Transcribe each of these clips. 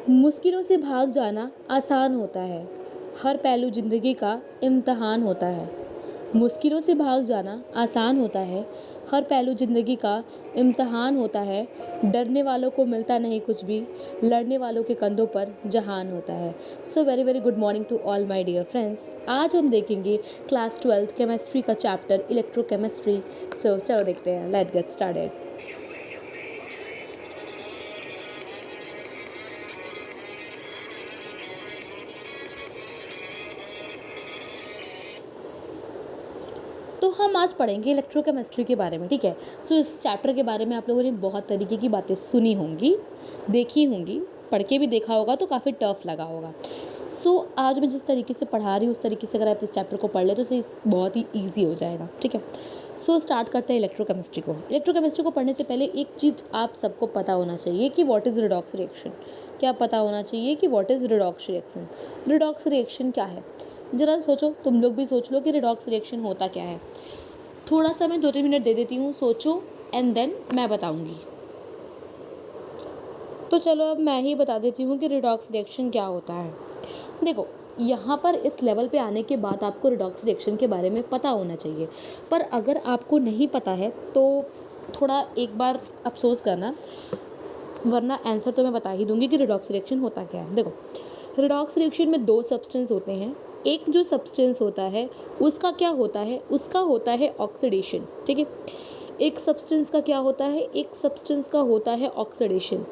मुश्किलों से भाग जाना आसान होता है, हर पहलू ज़िंदगी का इम्तिहान होता है। मुश्किलों से भाग जाना आसान होता है, हर पहलू ज़िंदगी का इम्तिहान होता है। डरने वालों को मिलता नहीं कुछ भी, लड़ने वालों के कंधों पर जहान होता है। So very very good morning to all my dear friends. आज हम देखेंगे क्लास 12th केमिस्ट्री का चैप्टर इलेक्ट्रोकेमिस्ट्री। सो चलो देखते हैं, लेट गेट स्टार्टेड। तो हम आज पढ़ेंगे इलेक्ट्रोकेमिस्ट्री के बारे में, ठीक है। सो इस चैप्टर के बारे में आप लोगों ने बहुत तरीके की बातें सुनी होंगी, देखी होंगी, पढ़ के भी देखा होगा तो काफ़ी टफ लगा होगा। सो आज मैं जिस तरीके से पढ़ा रही हूँ उस तरीके से अगर आप इस चैप्टर को पढ़ ले तो इसे बहुत ही ईजी हो जाएगा, ठीक है। सो स्टार्ट करते हैं इलेक्ट्रोकेमिस्ट्री को। इलेक्ट्रोकेमिस्ट्री को पढ़ने से पहले एक चीज़ आप सबको पता होना चाहिए कि व्हाट इज़ रिडॉक्स रिएक्शन। क्या पता होना चाहिए कि what is redox reaction. Redox reaction क्या है, ज़रा सोचो, तुम लोग भी सोच लो कि रिडॉक्स रिएक्शन होता क्या है। थोड़ा सा मैं 2-3 मिनट दे देती हूँ, सोचो एंड देन मैं बताऊँगी। तो चलो अब मैं ही बता देती हूँ कि रिडॉक्स रिएक्शन क्या होता है। देखो, यहाँ पर इस लेवल पे आने के बाद आपको रिडॉक्स रिएक्शन के बारे में पता होना चाहिए, पर अगर आपको नहीं पता है तो थोड़ा एक बार अफसोस करना, वरना आंसर तो मैं बता ही दूंगी कि रिडॉक्स रिएक्शन होता क्या है। देखो, रिडॉक्स रिएक्शन में 2 सब्सटेंस होते हैं। एक जो सब्सटेंस होता है उसका क्या होता है, उसका होता है ऑक्सीडेशन, ठीक है। एक सब्सटेंस का क्या होता है, एक सब्सटेंस का होता है ऑक्सीडेशन।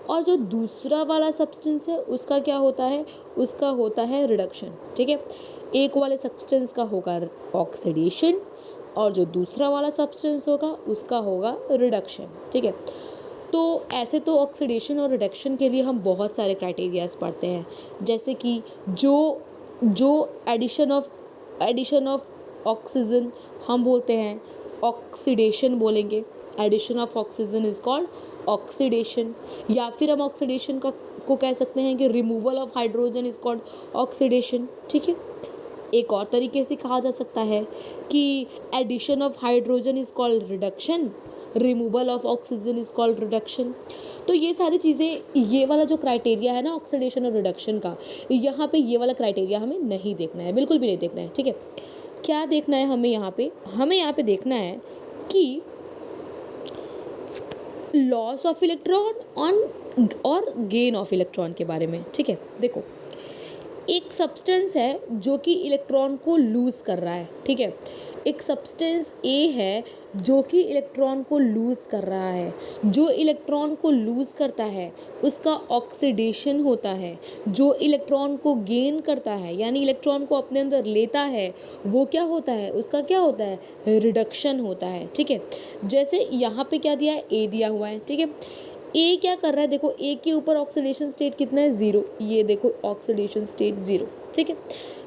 और जो दूसरा वाला सब्सटेंस है उसका क्या होता है, उसका होता है रिडक्शन, ठीक है। एक वाले सब्सटेंस का होगा ऑक्सीडेशन और जो दूसरा वाला सब्सटेंस होगा उसका होगा रिडक्शन, ठीक है। तो ऐसे तो ऑक्सीडेशन और रिडक्शन के लिए हम बहुत सारे क्राइटेरियाज पढ़ते हैं, जैसे कि जो जो एडिशन ऑफ ऑक्सीजन हम बोलते हैं ऑक्सीडेशन बोलेंगे। Addition of oxygen is called oxidation. या फिर हम ऑक्सीडेशन को कह सकते हैं कि removal of hydrogen is called oxidation, ठीक है। एक और तरीके से कहा जा सकता है कि addition of hydrogen is called reduction, removal of oxygen is called reduction. तो ये सारी चीज़ें, ये वाला जो क्राइटेरिया है ना ऑक्सीडेशन और रिडक्शन का, यहाँ पे ये वाला क्राइटेरिया हमें नहीं देखना है, बिल्कुल भी नहीं देखना है, ठीक है। क्या देखना है हमें यहाँ पे, हमें यहाँ पे देखना है कि लॉस ऑफ इलेक्ट्रॉन ऑन और गेन ऑफ इलेक्ट्रॉन के बारे में, ठीक है। देखो, एक सब्सटेंस है जो कि इलेक्ट्रॉन को लूज़ कर रहा है, ठीक है। एक सब्सटेंस ए है जो कि इलेक्ट्रॉन को लूज़ कर रहा है। जो इलेक्ट्रॉन को लूज़ करता है उसका ऑक्सीडेशन होता है। जो इलेक्ट्रॉन को गेन करता है यानी इलेक्ट्रॉन को अपने अंदर लेता है, वो क्या होता है, उसका क्या होता है, रिडक्शन होता है, ठीक है। जैसे यहाँ पे क्या दिया है, ए दिया हुआ है, ठीक है। ए क्या कर रहा है, देखो ए के ऊपर ऑक्सीडेशन स्टेट कितना है, 0। ये देखो ऑक्सीडेशन स्टेट 0, ठीक है।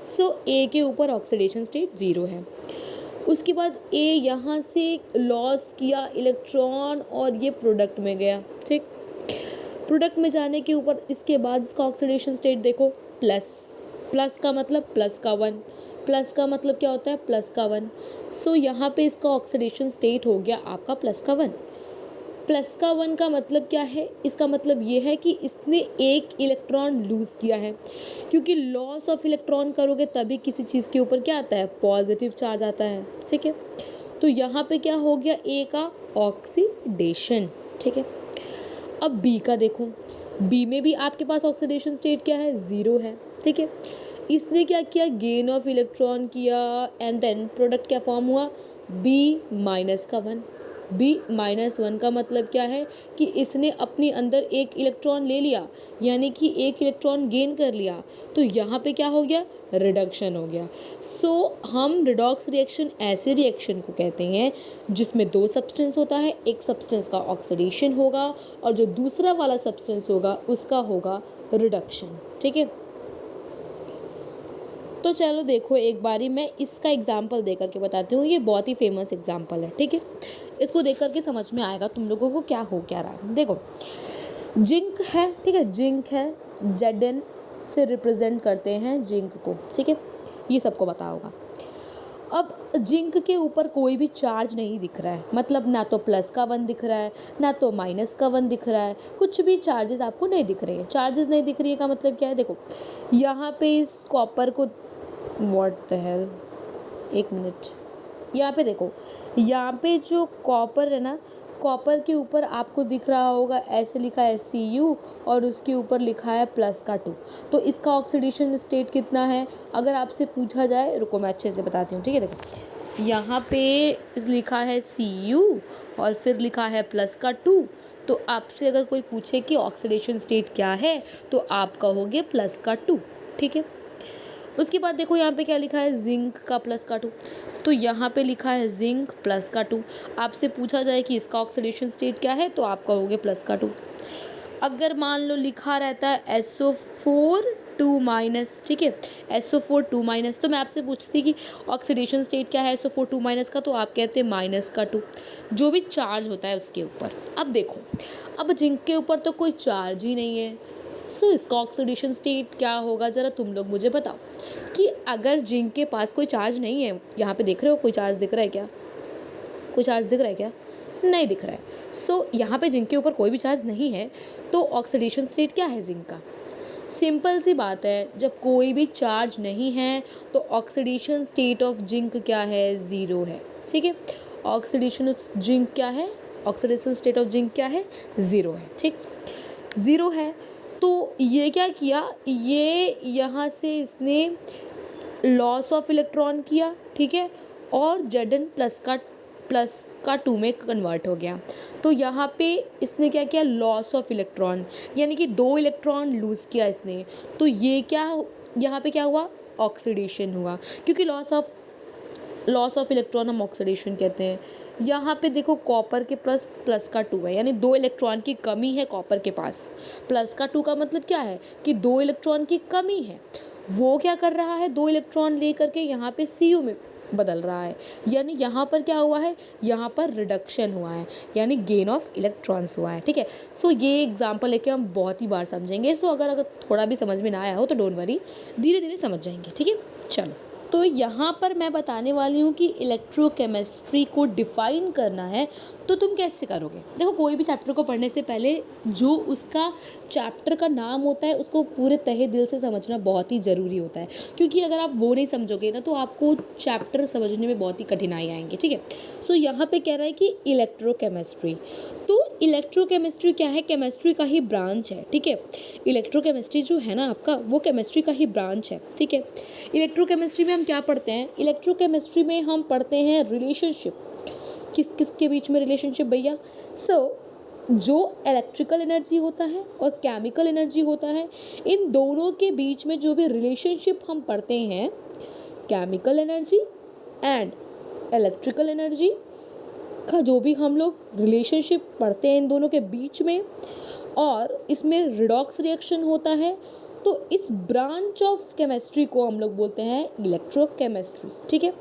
सो ए के ऊपर ऑक्सीडेशन स्टेट 0 है। उसके बाद ए यहाँ से लॉस किया इलेक्ट्रॉन और ये प्रोडक्ट में गया, ठीक। प्रोडक्ट में जाने के ऊपर इसके बाद इसका ऑक्सीडेशन स्टेट देखो प्लस। प्लस का मतलब प्लस का 1, प्लस का मतलब क्या होता है, प्लस का 1। सो यहाँ पे इसका ऑक्सीडेशन स्टेट हो गया आपका प्लस का 1। प्लस का 1 का मतलब क्या है, इसका मतलब ये है कि इसने एक इलेक्ट्रॉन लूज़ किया है, क्योंकि लॉस ऑफ इलेक्ट्रॉन करोगे तभी किसी चीज़ के ऊपर क्या आता है, पॉजिटिव चार्ज आता है, ठीक है। तो यहाँ पे क्या हो गया, ए का ऑक्सीडेशन, ठीक है। अब बी का देखो, बी में भी आपके पास ऑक्सीडेशन स्टेट क्या है, 0 है, ठीक है। इसने क्या किया, गेन ऑफ इलेक्ट्रॉन किया एंड देन प्रोडक्ट क्या फॉर्म हुआ, बी माइनस का 1। B-1 का मतलब क्या है कि इसने अपने अंदर एक इलेक्ट्रॉन ले लिया, यानी कि एक इलेक्ट्रॉन गेन कर लिया। तो यहाँ पे क्या हो गया, रिडक्शन हो गया। सो हम रिडॉक्स रिएक्शन ऐसे रिएक्शन को कहते हैं जिसमें 2 सब्सटेंस होता है। एक सब्सटेंस का ऑक्सीडेशन होगा और जो दूसरा वाला सब्सटेंस होगा उसका होगा रिडक्शन, ठीक है। तो चलो देखो, एक बारी मैं इसका एग्जाम्पल दे करके बताती हूँ। ये बहुत ही फेमस एग्जाम्पल है, ठीक है। इसको देख करके समझ में आएगा तुम लोगों को क्या हो क्या रहा है। देखो, जिंक है, ठीक है, जिंक है, Zn से रिप्रेजेंट करते हैं जिंक को, ठीक है, ये सबको पता होगा। अब जिंक के ऊपर कोई भी चार्ज नहीं दिख रहा है, मतलब ना तो प्लस का 1 दिख रहा है, ना तो माइनस का 1 दिख रहा है, कुछ भी चार्जेस आपको नहीं दिख रहे हैं। चार्जेस नहीं दिख रही है का मतलब क्या है, देखो यहाँ पे इस कॉपर को, व्हाट द हेल, एक मिनट, यहाँ पे देखो, यहाँ पे जो कॉपर है ना, कॉपर के ऊपर आपको दिख रहा होगा ऐसे लिखा है Cu और उसके ऊपर लिखा है प्लस का 2। तो इसका ऑक्सीडेशन स्टेट कितना है अगर आपसे पूछा जाए, रुको मैं अच्छे से बताती हूँ, ठीक है। देखो यहाँ पे लिखा है Cu और फिर लिखा है प्लस का 2। तो आपसे अगर कोई पूछे कि ऑक्सीडेशन स्टेट क्या है तो आप कहोगे प्लस का 2, ठीक है। उसके बाद देखो यहाँ पे क्या लिखा है, जिंक का प्लस का 2। तो यहाँ पे लिखा है जिंक प्लस का 2। आपसे पूछा जाए कि इसका ऑक्सीडेशन स्टेट क्या है तो आप कहोगे प्लस का 2। अगर मान लो लिखा रहता है SO4 2 माइनस, ठीक है, SO4 2 माइनस, तो मैं आपसे पूछती कि ऑक्सीडेशन स्टेट क्या है SO4 2 माइनस का, तो आप कहते हैं माइनस का 2, जो भी चार्ज होता है उसके ऊपर। अब देखो, अब जिंक के ऊपर तो कोई चार्ज ही नहीं है, सो इसका ऑक्सीडेशन स्टेट क्या होगा, ज़रा तुम लोग मुझे बताओ कि अगर जिंक के पास कोई चार्ज नहीं है, यहाँ पे देख रहे हो कोई चार्ज दिख रहा है क्या, कोई चार्ज दिख रहा है क्या, नहीं दिख रहा है। सो यहाँ पे जिंक के ऊपर कोई भी चार्ज नहीं है, तो ऑक्सीडेशन स्टेट क्या है जिंक का, सिंपल सी बात है, जब कोई भी चार्ज नहीं है तो ऑक्सीडेशन स्टेट ऑफ जिंक क्या है, ज़ीरो है, ठीक है। ऑक्सीडेशन ऑफ जिंक क्या है, ऑक्सीडेशन स्टेट ऑफ जिंक क्या है, ज़ीरो है, ठीक, ज़ीरो है। तो ये क्या किया, ये यहाँ से इसने लॉस ऑफ इलेक्ट्रॉन किया, ठीक है, और Zn प्लस का 2 में कन्वर्ट हो गया। तो यहाँ पे इसने क्या किया, लॉस ऑफ इलेक्ट्रॉन, यानी कि 2 इलेक्ट्रॉन लूज़ किया इसने। तो ये क्या, यहाँ पे क्या हुआ, ऑक्सीडेशन हुआ, क्योंकि लॉस ऑफ इलेक्ट्रॉन हम ऑक्सीडेशन कहते हैं। यहाँ पे देखो कॉपर के प्लस का 2 है, यानी 2 इलेक्ट्रॉन की कमी है कॉपर के पास। प्लस का 2 का मतलब क्या है कि 2 इलेक्ट्रॉन की कमी है। वो क्या कर रहा है, 2 इलेक्ट्रॉन ले करके यहाँ पे Cu में बदल रहा है, यानी यहाँ पर क्या हुआ है, यहाँ पर रिडक्शन हुआ है, यानी गेन ऑफ इलेक्ट्रॉन्स हुआ है, ठीक है। सो ये एग्जांपल लेके हम बहुत ही बार समझेंगे। सो अगर थोड़ा भी समझ में ना आया हो तो डोंट वरी, धीरे धीरे समझ जाएंगे, ठीक है। चलो, तो यहाँ पर मैं बताने वाली हूँ कि इलेक्ट्रोकेमिस्ट्री को डिफ़ाइन करना है तो तुम कैसे करोगे। देखो, कोई भी चैप्टर को पढ़ने से पहले जो उसका चैप्टर का नाम होता है उसको पूरे तहे दिल से समझना बहुत ही ज़रूरी होता है, क्योंकि अगर आप वो नहीं समझोगे ना तो आपको चैप्टर समझने में बहुत ही कठिनाई आएंगी, ठीक है। सो यहाँ पे कह रहा है कि इलेक्ट्रोकेमिस्ट्री, तो इलेक्ट्रोकेमिस्ट्री क्या है, केमिस्ट्री का ही ब्रांच है, ठीक है। इलेक्ट्रोकेमिस्ट्री जो है ना आपका, वो केमिस्ट्री का ही ब्रांच है, ठीक है। इलेक्ट्रोकेमिस्ट्री में हम क्या पढ़ते हैं, इलेक्ट्रोकेमिस्ट्री में हम पढ़ते हैं रिलेशनशिप, किस किस के बीच में रिलेशनशिप भैया। जो इलेक्ट्रिकल एनर्जी होता है और केमिकल एनर्जी होता है, इन दोनों के बीच में जो भी रिलेशनशिप हम पढ़ते हैं, chemical energy and electrical energy का जो भी हम लोग रिलेशनशिप पढ़ते हैं इन दोनों के बीच में, और इसमें रिडॉक्स रिएक्शन होता है, तो इस ब्रांच ऑफ केमिस्ट्री को हम लोग बोलते हैं इलेक्ट्रोकेमिस्ट्री, ठीक है।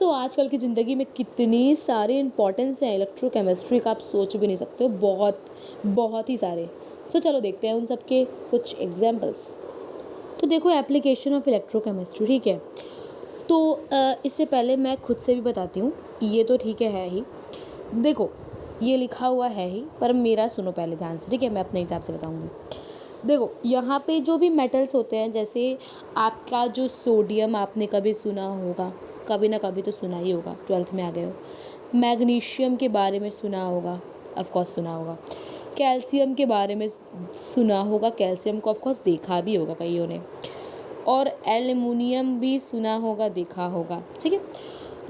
आजकल की ज़िंदगी में कितनी सारे इंपॉर्टेंस हैं इलेक्ट्रोकेमिस्ट्री का, आप सोच भी नहीं सकते हो, बहुत बहुत ही सारे। चलो देखते हैं उन सब के कुछ एग्जांपल्स। तो देखो, एप्लीकेशन ऑफ इलेक्ट्रोकेमिस्ट्री, ठीक है। तो इससे पहले मैं खुद से भी बताती हूँ, ये तो ठीक है ही, देखो ये लिखा हुआ है ही, पर मेरा सुनो पहले ध्यान से, ठीक है, मैं अपने हिसाब से बताऊँगी। देखो, यहाँ पे जो भी मेटल्स होते हैं, जैसे आपका जो सोडियम आपने कभी सुना होगा, कभी ना कभी तो सुना ही होगा, 12th में आ गए हो। मैग्नीशियम के बारे में सुना होगा, ऑफ कोर्स सुना होगा। कैल्शियम के बारे में सुना होगा, कैल्शियम को ऑफ कोर्स देखा भी होगा कईयों ने, और एल्युमिनियम भी सुना होगा, देखा होगा, ठीक है।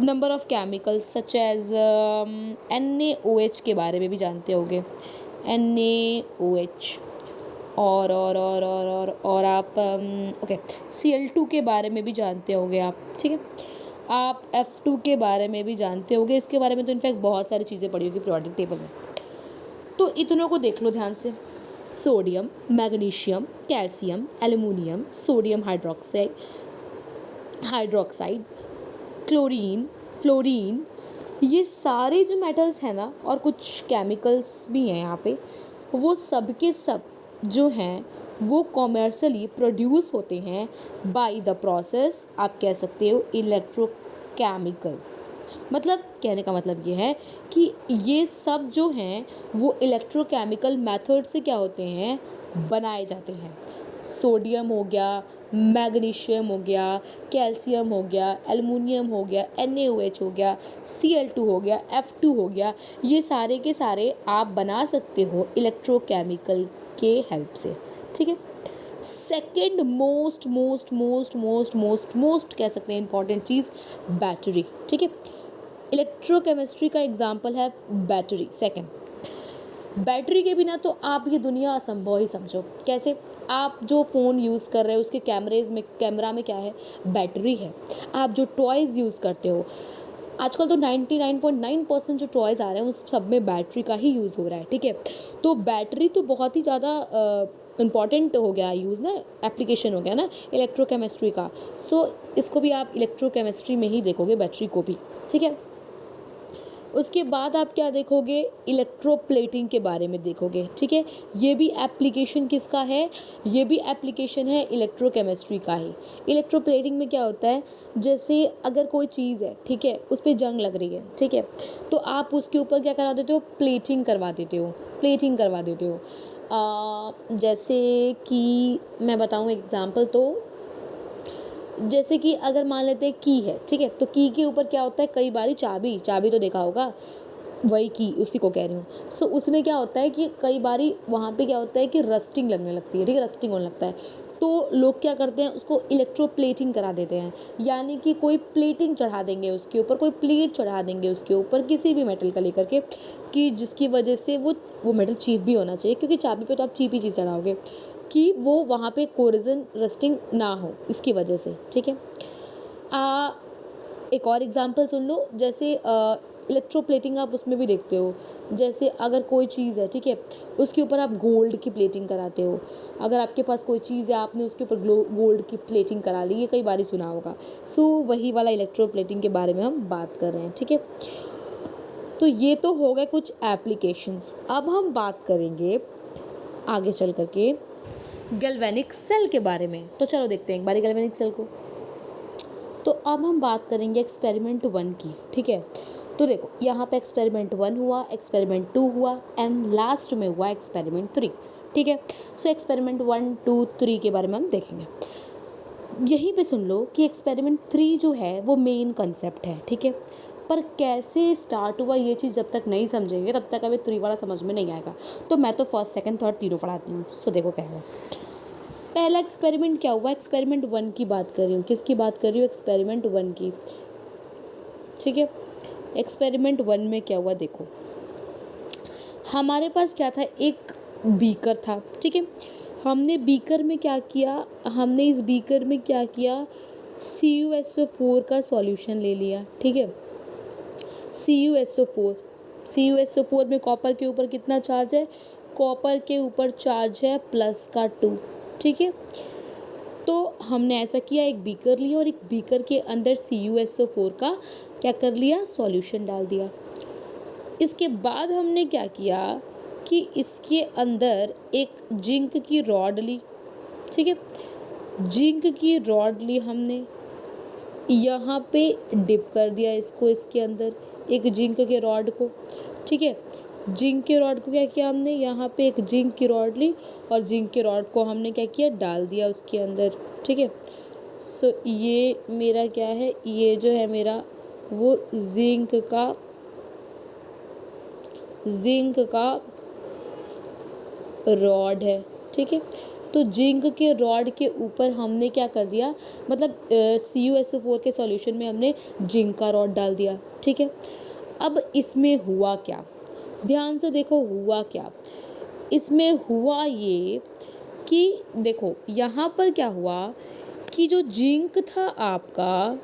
Number of chemicals such as NaOH के बारे में भी जानते होगे, NaOH, और आप ओके Cl2 के बारे में भी जानते होगे आप, ठीक है। आप F2 के बारे में भी जानते होगे, इसके बारे में तो इनफैक्ट बहुत सारी चीज़ें पढ़ी होगी पीरियोडिक टेबल में। तो इतनों को देख लो ध्यान से, sodium, magnesium, calcium, aluminium, sodium hydroxide, chlorine, fluorine, ये सारे जो मेटल्स हैं ना, और कुछ केमिकल्स भी हैं यहाँ पे, वो सब के सब जो हैं वो कॉमर्शियली प्रोड्यूस होते हैं बाय द प्रोसेस, आप कह सकते हो इलेक्ट्रोकेमिकल। मतलब कहने का मतलब ये है कि ये सब जो हैं वो इलेक्ट्रोकेमिकल मेथड से क्या होते हैं, बनाए जाते हैं। सोडियम हो गया, मैग्नीशियम हो गया, कैल्शियम हो गया, एल्युमिनियम हो गया, NaOH हो गया, Cl2 हो गया, F2 हो गया, ये सारे के सारे आप बना सकते हो इलेक्ट्रोकेमिकल के हेल्प से, ठीक है। Second most most most most most most कह सकते हैं इंपॉर्टेंट चीज़, बैटरी, ठीक है। इलेक्ट्रोकेमिस्ट्री का एग्जाम्पल है बैटरी। सेकेंड, बैटरी के बिना तो आप ये दुनिया असंभव ही समझो। कैसे? आप जो फ़ोन यूज़ कर रहे हो उसके कैमरा में क्या है, बैटरी है। आप जो टॉयज़ यूज़ करते हो, आजकल तो 99.9% जो टॉयज़ आ रहे हैं उस सब में बैटरी का ही यूज़ हो रहा है, ठीक है। तो बैटरी तो बहुत ही ज़्यादा इम्पॉर्टेंट हो गया यूज़ ना, एप्लीकेशन हो गया ना इलेक्ट्रोकेमिस्ट्री का। सो इसको भी आप इलेक्ट्रोकेमिस्ट्री में ही देखोगे, बैटरी को भी, ठीक है। उसके बाद आप क्या देखोगे, इलेक्ट्रोप्लेटिंग के बारे में देखोगे, ठीक है। ये भी एप्लीकेशन किसका है, ये भी एप्लीकेशन है इलेक्ट्रोकेमिस्ट्री का ही। इलेक्ट्रोप्लेटिंग में क्या होता है, जैसे अगर कोई चीज़ है, ठीक है, उस पर जंग लग रही है, ठीक है, तो आप उसके ऊपर क्या करा देते हो, प्लेटिंग करवा देते हो, प्लेटिंग करवा देते हो। जैसे कि मैं बताऊँ एग्जांपल, तो जैसे कि अगर मान लेते हैं की है, ठीक है, तो की के ऊपर क्या होता है, कई बारी चाबी, चाबी तो देखा होगा, वही की, उसी को कह रही हूँ। सो उसमें क्या होता है कि कई बारी वहाँ पे क्या होता है कि रस्टिंग लगने लगती है, ठीक है, रस्टिंग होने लगता है। तो लोग क्या करते हैं, उसको इलेक्ट्रोप्लेटिंग करा देते हैं, यानी कि कोई प्लेटिंग चढ़ा देंगे उसके ऊपर, कोई प्लेट चढ़ा देंगे उसके ऊपर किसी भी मेटल का लेकर के, कि जिसकी वजह से वो मेटल चीप भी होना चाहिए, क्योंकि चाबी पे तो आप चीप ही चीज़ चढ़ाओगे, कि वो वहाँ पे कोरिजन रस्टिंग ना हो इसकी वजह से, ठीक है। एक और एग्जांपल सुन लो, जैसे इलेक्ट्रोप्लेटिंग आप उसमें भी देखते हो, जैसे अगर कोई चीज़ है, ठीक है, उसके ऊपर आप गोल्ड की प्लेटिंग कराते हो। अगर आपके पास कोई चीज़ है, आपने उसके ऊपर गोल्ड की प्लेटिंग करा ली, ये कई बार सुना होगा। सो वही वाला इलेक्ट्रोप्लेटिंग के बारे में हम बात कर रहे हैं, ठीक है। तो ये तो हो गए कुछ एप्लीकेशंस। अब हम बात करेंगे आगे चल करके गैल्वेनिक सेल के बारे में। तो चलो देखते हैं एक बार गैल्वेनिक सेल को। तो अब हम बात करेंगे एक्सपेरिमेंट 1 की, ठीक है। तो देखो यहाँ पे एक्सपेरिमेंट 1 हुआ, एक्सपेरिमेंट 2 हुआ, एंड लास्ट में हुआ एक्सपेरिमेंट 3, ठीक है। सो एक्सपेरिमेंट 1, 2, 3 के बारे में हम देखेंगे। यहीं पे सुन लो कि एक्सपेरिमेंट 3 जो है वो मेन कंसेप्ट है, ठीक है। पर कैसे स्टार्ट हुआ ये चीज़ जब तक नहीं समझेंगे तब तक हमें 3 वाला समझ में नहीं आएगा। तो मैं तो फर्स्ट, सेकंड, थर्ड तीनों पढ़ाती हूँ। सो देखो क्या है। पहला एक्सपेरिमेंट क्या हुआ, एक्सपेरिमेंट 1 की बात कर रही हूँ। किसकी बात कर रही हूँ, एक्सपेरिमेंट 1 की, ठीक है। एक्सपेरिमेंट 1 में क्या हुआ, देखो हमारे पास क्या था, एक बीकर था, ठीक है। हमने बीकर में क्या किया, हमने इस बीकर में क्या किया, CuSO4 का सॉल्यूशन ले लिया, ठीक है। CuSO4 में कॉपर के ऊपर कितना चार्ज है, कॉपर के ऊपर चार्ज है +2, ठीक है। तो हमने ऐसा किया, एक बीकर लिया और एक बीकर के अंदर CuSO4 का क्या कर लिया, सॉल्यूशन डाल दिया। इसके बाद हमने क्या किया कि इसके अंदर एक जिंक की रॉड ली, ठीक है। जिंक की रॉड ली हमने, यहाँ पे डिप कर दिया इसको, इसके अंदर एक जिंक के रॉड को, ठीक है। जिंक के रॉड को क्या किया हमने, यहाँ पे एक जिंक की रॉड ली और जिंक के रॉड को हमने क्या किया, डाल दिया उसके अंदर, ठीक है। सो ये मेरा क्या है, ये जो है मेरा वो जिंक का रॉड है, ठीक है। तो जिंक के रॉड के ऊपर हमने क्या कर दिया, मतलब CuSO4 के सॉल्यूशन में हमने जिंक का रॉड डाल दिया, ठीक है। अब इसमें हुआ क्या, ध्यान से देखो हुआ क्या। इसमें हुआ ये कि देखो यहाँ पर क्या हुआ कि जो जिंक था आपका,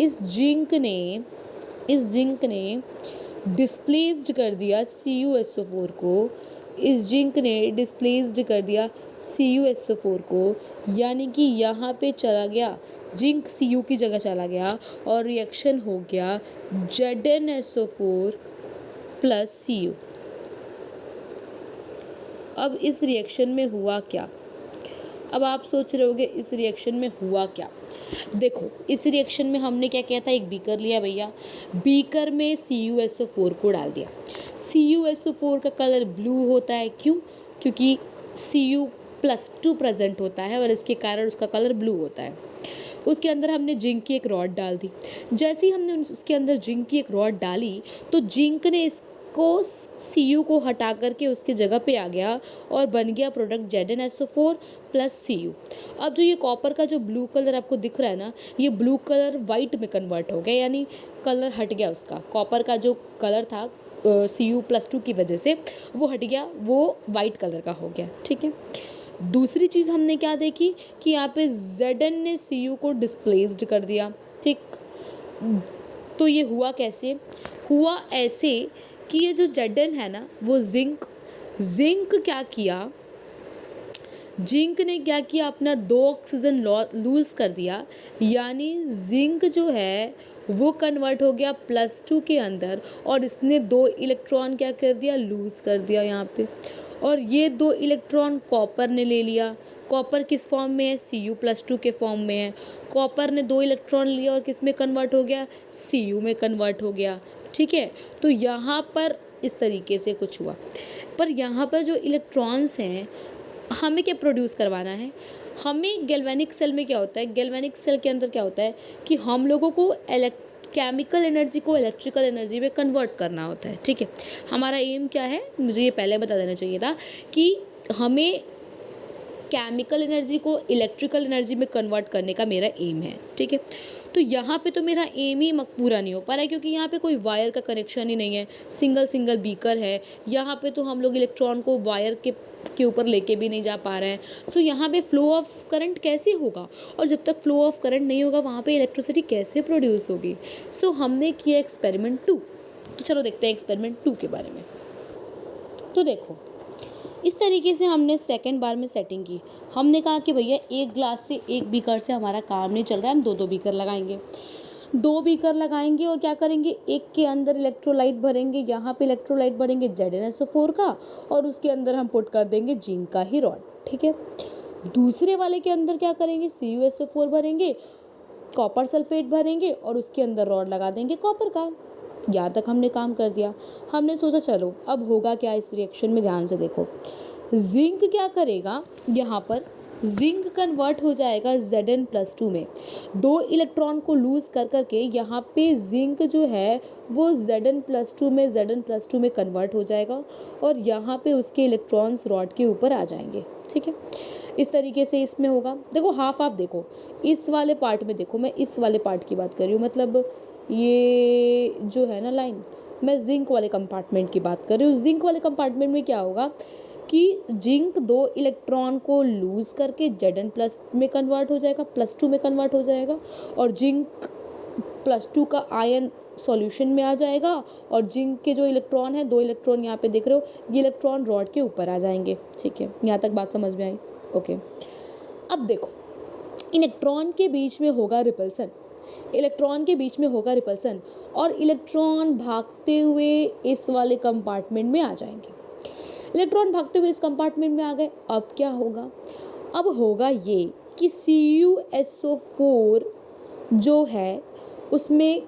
इस जिंक ने डिस्प्लेस्ड कर दिया CuSO4 को, इस जिंक ने डिस्प्लेस्ड कर दिया CuSO4 को, यानी कि यहाँ पे चला गया जिंक Cu की जगह चला गया और रिएक्शन हो गया ZnSO4 + Cu। अब इस रिएक्शन में हुआ क्या? अब आप सोच रहे होगे इस रिएक्शन में हुआ क्या? देखो, इस रिएक्शन में हमने क्या किया था, एक बीकर लिया भैया, बीकर में CuSO4 को डाल दिया। CuSO4 का कलर ब्लू होता है, क्यों? क्योंकि Cu+2 प्रेजेंट होता है और इसके कारण उसका कलर ब्लू होता है। उसके अंदर हमने जिंक की एक रॉड डाल दी। जैसे ही हमने उसके अंदर जिंक की एक रॉड डाली तो जिंक ने इसको Cu को हटा करके उसके जगह पे आ गया और बन गया प्रोडक्ट ZnSO4 प्लस Cu। अब जो ये कॉपर का जो ब्लू कलर आपको दिख रहा है ना, ये ब्लू कलर वाइट में कन्वर्ट हो गया, यानी कलर हट गया उसका। कॉपर का जो कलर था Cu+2 की वजह से वो हट गया, वो वाइट कलर का हो गया, ठीक है। दूसरी चीज़ हमने क्या देखी कि यहाँ पे Zn ने Cu को डिस्प्लेस्ड कर दिया, ठीक। तो ये हुआ कैसे? हुआ ऐसे कि ये जो Zn है ना, वो जिंक क्या किया, जिंक ने क्या किया, अपना 2 ऑक्सीजन लूज़ कर दिया, यानी जिंक जो है वो कन्वर्ट हो गया +2 के अंदर और इसने 2 इलेक्ट्रॉन क्या कर दिया, लूज़ कर दिया यहाँ पे। और ये 2 इलेक्ट्रॉन कॉपर ने ले लिया। कॉपर किस फॉर्म में है? Cu+2 के फॉर्म में है। कॉपर ने 2 इलेक्ट्रॉन लिया और किस में कन्वर्ट हो गया? Cu में कन्वर्ट हो गया, ठीक है। तो यहाँ पर इस तरीके से कुछ हुआ, पर यहाँ पर जो इलेक्ट्रॉन्स हैं हमें क्या प्रोड्यूस करवाना है? हमें गैल्वेनिक सेल में क्या होता है, गैल्वेनिक सेल के अंदर क्या होता है कि हम लोगों को केमिकल एनर्जी को इलेक्ट्रिकल एनर्जी में कन्वर्ट करना होता है, ठीक है। हमारा एम क्या है, मुझे ये पहले बता देना चाहिए था कि हमें केमिकल एनर्जी को इलेक्ट्रिकल एनर्जी में कन्वर्ट करने का मेरा एम है, ठीक है। तो यहाँ पे तो मेरा एम ही पूरा नहीं हो पा रहा है, क्योंकि यहाँ पे कोई वायर का कनेक्शन ही नहीं है, सिंगल बीकर है। यहाँ पे तो हम लोग इलेक्ट्रॉन को वायर के ऊपर लेके भी नहीं जा पा रहे हैं। सो यहाँ पे फ्लो ऑफ करंट कैसे होगा, और जब तक फ्लो ऑफ करंट नहीं होगा वहाँ पे इलेक्ट्रिसिटी कैसे प्रोड्यूस होगी? सो हमने किया एक्सपेरिमेंट 2। तो चलो देखते हैं एक्सपेरिमेंट 2 के बारे में। तो देखो, इस तरीके से हमने सेकेंड बार में सेटिंग की। हमने कहा कि भैया एक ग्लास से एक बीकर से हमारा काम नहीं चल रहा है, हम 2 बीकर लगाएंगे। 2 बीकर लगाएंगे और क्या करेंगे, एक के अंदर इलेक्ट्रोलाइट भरेंगे, यहाँ पे इलेक्ट्रोलाइट भरेंगे ZnSO4 का और उसके अंदर हम पुट कर देंगे जिंक का ही रॉड, ठीक है। दूसरे वाले के अंदर क्या करेंगे, CuSO4 भरेंगे, कॉपर सल्फेट भरेंगे और उसके अंदर रॉड लगा देंगे कॉपर का। यहाँ तक हमने काम कर दिया। हमने सोचा चलो अब होगा क्या इस रिएक्शन में, ध्यान से देखो। जिंक क्या करेगा, यहाँ पर जिंक कन्वर्ट हो जाएगा Zn+2 में। 2 इलेक्ट्रॉन को लूज़ कर करके यहाँ पे जिंक जो है वो Zn+2 में कन्वर्ट हो जाएगा और यहाँ पे उसके इलेक्ट्रॉन्स रॉड के ऊपर आ जाएंगे, ठीक है। इस तरीके से इसमें होगा। देखो हाफ देखो, इस वाले पार्ट में देखो, मैं इस वाले पार्ट की बात कर रही हूँ, मतलब ये जो है ना लाइन, मैं जिंक वाले कंपार्टमेंट की बात कर रही हूँ। जिंक वाले कंपार्टमेंट में क्या होगा कि जिंक 2 इलेक्ट्रॉन को लूज़ करके Zn+ में कन्वर्ट हो जाएगा, +2 में कन्वर्ट हो जाएगा और जिंक +2 का आयन सॉल्यूशन में आ जाएगा और जिंक के जो इलेक्ट्रॉन है, 2 इलेक्ट्रॉन यहाँ पे देख रहे हो, ये इलेक्ट्रॉन रॉड के ऊपर आ जाएंगे, ठीक है। यहाँ तक बात समझ में आई? ओके। अब देखो, इलेक्ट्रॉन के बीच में होगा रिपल्सन, इलेक्ट्रॉन के बीच में होगा रिपल्सन और इलेक्ट्रॉन भागते हुए इस वाले कंपार्टमेंट में आ जाएंगे। इलेक्ट्रॉन भागते हुए इस कंपार्टमेंट में आ गए। अब क्या होगा, अब होगा ये कि CuSO4 जो है उसमें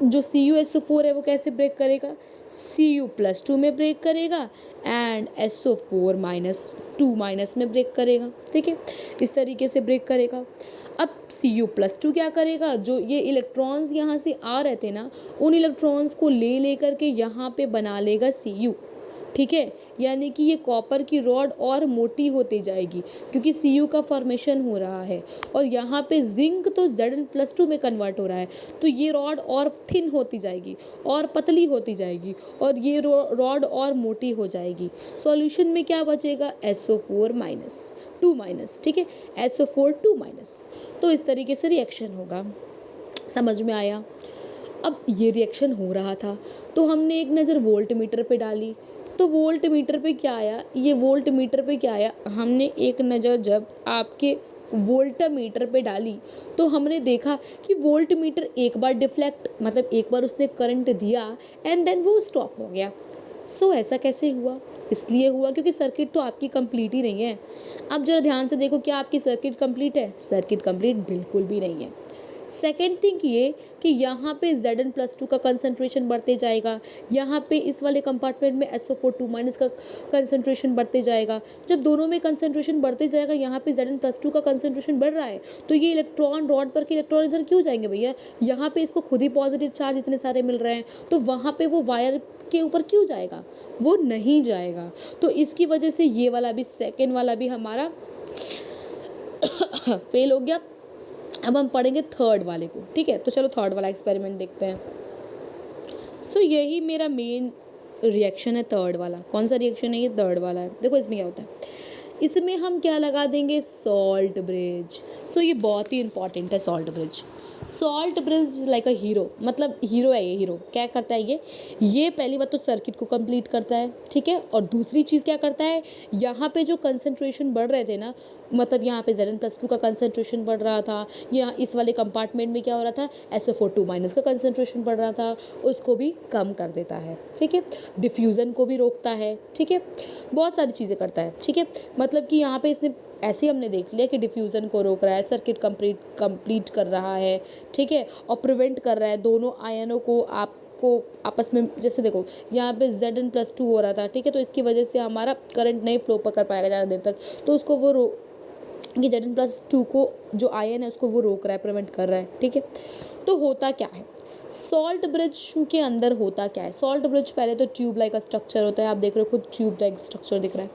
जो CuSO4 है वो कैसे ब्रेक करेगा, Cu+2 में ब्रेक करेगा एंड SO4-2- में ब्रेक करेगा, ठीक है। इस तरीके से ब्रेक करेगा। अब Cu+2 क्या करेगा, जो ये इलेक्ट्रॉन्स यहाँ से आ रहे थे ना, उन इलेक्ट्रॉन्स को ले करके यहाँ पे बना लेगा Cu, ठीक है। यानी कि ये कॉपर की रॉड और मोटी होती जाएगी क्योंकि Cu का फॉर्मेशन हो रहा है और यहाँ पे जिंक तो Zn+2 में कन्वर्ट हो रहा है, तो ये रॉड और थिन होती जाएगी और पतली होती जाएगी और ये रॉड और मोटी हो जाएगी। सॉल्यूशन में क्या बचेगा, SO4-2-, ठीक है, SO4-2-। तो इस तरीके से रिएक्शन होगा। समझ में आया? अब ये रिएक्शन हो रहा था तो हमने एक नज़र वोल्ट मीटर पे डाली, तो वोल्ट मीटर पे क्या आया, ये वोल्ट मीटर पे क्या आया, हमने एक नज़र जब आपके वोल्ट मीटर पे डाली तो हमने देखा कि वोल्ट मीटर एक बार डिफ्लेक्ट, मतलब एक बार उसने करंट दिया एंड देन वो स्टॉप हो गया। सो ऐसा कैसे हुआ, इसलिए हुआ क्योंकि सर्किट तो आपकी कंप्लीट ही नहीं है। अब जरा ध्यान से देखो, क्या आपकी सर्किट कंप्लीट है? सर्किट कंप्लीट बिल्कुल भी नहीं है। सेकेंड थिंग ये कि यहाँ पे Zn+2 का कंसंट्रेशन बढ़ते जाएगा, यहाँ पे इस वाले कंपार्टमेंट में SO4 2- का कंसंट्रेशन बढ़ते जाएगा। जब दोनों में कंसंट्रेशन बढ़ते जाएगा, यहाँ पे Zn+2 का कंसंट्रेशन बढ़ रहा है, तो ये इलेक्ट्रॉन रॉड पर के इलेक्ट्रॉन इधर क्यों जाएंगे भैया? यहाँ पे इसको खुद ही पॉजिटिव चार्ज इतने सारे मिल रहे हैं, तो वहाँ पे वो वायर के ऊपर क्यों जाएगा? वो नहीं जाएगा। तो इसकी वजह से ये वाला भी, सेकेंड वाला भी हमारा फेल हो गया। अब हम पढ़ेंगे थर्ड वाले को, ठीक है? तो चलो थर्ड वाला एक्सपेरिमेंट देखते हैं। सो यही मेरा मेन रिएक्शन है, थर्ड वाला। कौन सा रिएक्शन है ये? थर्ड वाला है। देखो इसमें क्या होता है, इसमें हम क्या लगा देंगे? Salt bridge. सो ये बहुत ही इंपॉर्टेंट है salt bridge. Salt bridge like a hero, मतलब हीरो है ये। हीरो क्या करता है ये पहली बात तो सर्किट को कंप्लीट करता है, ठीक है? और दूसरी चीज़ क्या करता है, यहाँ पे जो कंसंट्रेशन बढ़ रहे थे ना, मतलब यहाँ पे Zn+2 का कंसंट्रेशन बढ़ रहा था, यहाँ इस वाले कंपार्टमेंट में क्या हो रहा था, SO4 2- का कंसंट्रेशन बढ़ रहा था, उसको भी कम कर देता है, ठीक है? डिफ्यूज़न को भी रोकता है, ठीक है? बहुत सारी चीज़ें करता है, ठीक है? मतलब कि यहाँ पे इसने ऐसे हमने देख लिया कि डिफ्यूज़न को रोक रहा है, सर्किट कंप्लीट कर रहा है, ठीक है? और प्रिवेंट कर रहा है दोनों आयनों को आपस में। जैसे देखो यहाँ पे Zn+2 हो रहा था, ठीक है? तो इसकी वजह से हमारा करंट नहीं फ्लो कर पाएगा ज़्यादा देर तक, तो उसको वो कि Zn+2 को जो आयन है उसको वो रोक रहा है, प्रिवेंट कर रहा है, ठीक है? तो होता क्या है सॉल्ट ब्रिज के अंदर? होता क्या है सॉल्ट ब्रिज? पहले तो ट्यूब लाइक का स्ट्रक्चर होता है, आप देख रहे हो खुद ट्यूब लाइक स्ट्रक्चर दिख रहा है।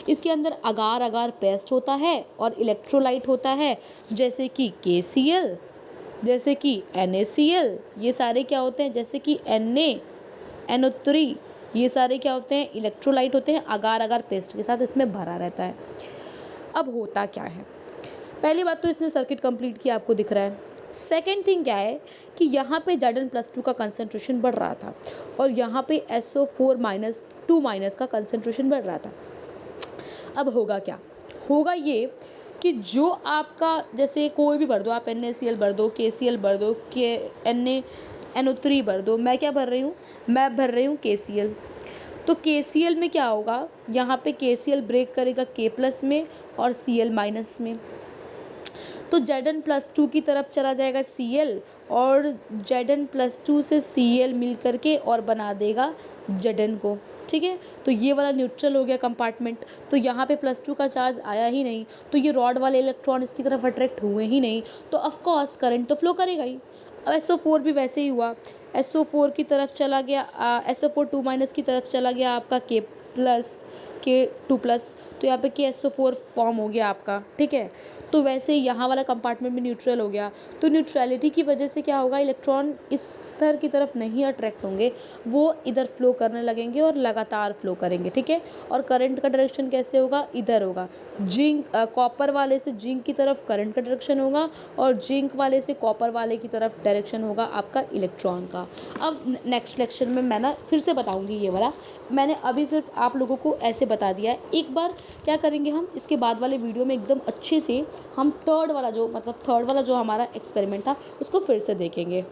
इसके अंदर अगार अगार पेस्ट होता है और इलेक्ट्रोलाइट होता है, जैसे कि KCl, जैसे कि NaCl, ये सारे क्या होते हैं, जैसे कि NaNO3, ये सारे क्या होते हैं? इलेक्ट्रोलाइट होते हैं, अगार अगार पेस्ट के साथ इसमें भरा रहता है। अब होता क्या है, पहली बात तो इसने सर्किट कंप्लीट किया, आपको दिख रहा है। सेकेंड थिंग क्या है कि यहाँ पे Zn+2 का कंसंट्रेशन बढ़ रहा था और यहाँ पे SO4 2- का कंसंट्रेशन बढ़ रहा था। अब होगा क्या? होगा ये कि जो आपका, जैसे कोई भी भर दो आप, NaCl भर दो, KCl भर दो, NaNO3 भर दो, मैं क्या भर रही हूँ? मैं भर रही हूँ KCl। तो KCl में क्या होगा, यहाँ पे KCl ब्रेक करेगा K+ में और Cl- में, तो Zn+2 की तरफ चला जाएगा Cl, और Zn+2 से Cl मिल करके और बना देगा Zn को, ठीक है? तो ये वाला न्यूट्रल हो गया कंपार्टमेंट, तो यहाँ पे +2 का चार्ज आया ही नहीं, तो ये रॉड वाले इलेक्ट्रॉन इसकी तरफ अट्रैक्ट हुए ही नहीं, तो ऑफकोर्स करंट तो फ्लो करेगा ही। अब SO4 भी वैसे ही हुआ, SO4 की तरफ चला गया, SO4 2- की तरफ चला गया आपका K2+, तो यहाँ पे KSO4 फॉर्म हो गया आपका, ठीक है? तो वैसे यहाँ वाला कंपार्टमेंट भी न्यूट्रल हो गया, तो न्यूट्रलिटी की वजह से क्या होगा, इलेक्ट्रॉन इस स्तर की तरफ नहीं अट्रैक्ट होंगे, वो इधर फ्लो करने लगेंगे और लगातार फ्लो करेंगे, ठीक है? और करंट का डायरेक्शन कैसे होगा? इधर होगा। कॉपर वाले से जिंक की तरफ करंट का डायरेक्शन होगा और जिंक वाले से कॉपर वाले की तरफ डायरेक्शन होगा आपका इलेक्ट्रॉन का। अब नेक्स्ट लेक्चर में मैं ना फिर से बताऊंगी ये वाला, मैंने अभी सिर्फ आप लोगों को ऐसे बता दिया है। एक बार क्या करेंगे हम, इसके बाद वाले वीडियो में एकदम अच्छे से हम थर्ड वाला जो हमारा एक्सपेरिमेंट था उसको फिर से देखेंगे।